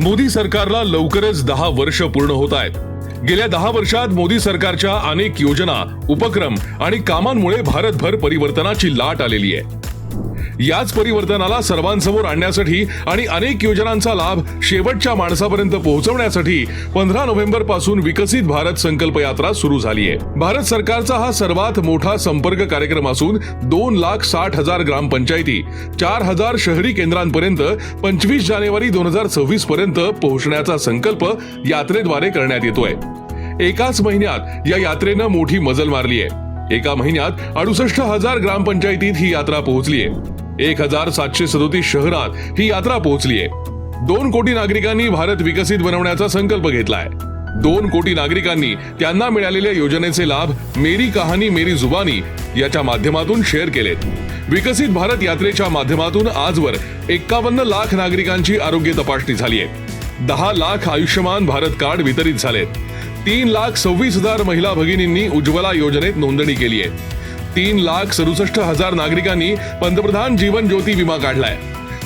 मोदी सरकारला लवकरच 10 वर्ष पूर्ण होत आहेत। गेल्या 10 वर्षात मोदी सरकारच्या अनेक योजना, उपक्रम आणि कामांमुळे भारतभर परिवर्तनाची लाट आलेली आहे। याच परिवर्तनाला सर्वांसमोर आणण्यासाठी आणि अनेक योजनांचा लाभ शेवटच्या माणसापर्यंत पोहोचवण्यासाठी 15 नोव्हेंबर पासून विकसित भारत संकल्प यात्रा सुरू झाली आहे। भारत सरकारचा हा सर्वात मोठा संपर्क कार्यक्रम असून 2,60,000 ग्रामपंचायती, 4,000 शहरी केंद्रांपर्यंत 25 जानेवारी 2026 पर्यंत पोहोचण्याचा संकल्प यात्रेद्वारे करण्यात येतोय। एकाच महिन्यात या यात्रेनं मोठी मजल मारली आहे। एका महिन्यात 68,000 ग्रामपंचायतीत ही यात्रा पोहोचली आहे। 1,737 शहरात ही यात्रा पोहोचली आहे। 2 कोटी नागरिकांनी भारत विकसित बनवण्याचा संकल्प घेतलाय। 2 कोटी नागरिकांनी त्यांना मिळालेल्या योजनेचे लाभ मेरी कहाणी मेरी जुबानी याच्या माध्यमातून शेअर केलेत। विकसित भारत यात्रेच्या माध्यमातून आजवर 51 लाख नागरिकांची आरोग्य तपासणी झाली आहे। 10 लाख आयुष्यमान भारत कार्ड वितरित झालेत। 3,26,000 महिला भगिनींनी उज्ज्वला योजनेत नोंदणी केली आहे। 3,67,000 नागरिकांनी पंतप्रधान जीवन ज्योती विमा काढलाय।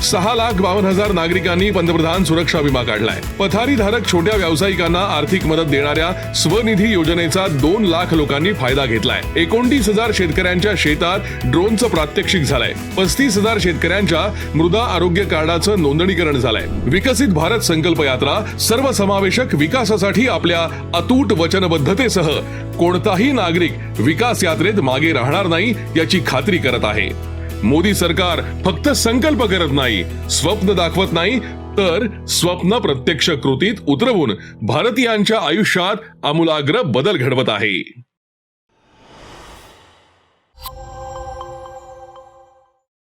6,52,000 नागरिकांनी पंतप्रधान सुरक्षा विमा काढलाय। पथारीधारक छोट्या व्यावसायिकांना आर्थिक मदत देणाऱ्या स्वनिधी योजनेचा 2 लाख लोकांनी फायदा घेतलाय। 29,000 शेतकऱ्यांच्या शेतात ड्रोनचं प्रात्यक्षिक झालंय। 35,000 शेतकऱ्यांच्या मृदा आरोग्य कार्डाचं नोंदणीकरण झालंय। विकसित भारत संकल्प यात्रा सर्वसमावेशक विकासासाठी आपल्या अतूट वचनबद्धतेसह कोणताही नागरिक विकास यात्रेत मागे राहणार नाही याची खात्री करत आहे। मोदी सरकार फक्त संकल्प करत नाही, स्वप्न दाखवत नाही, तर स्वप्न प्रत्यक्ष कृतीत उतरवून भारतीयांच्या आयुष्यात आमूलाग्र बदल घडवत आहे।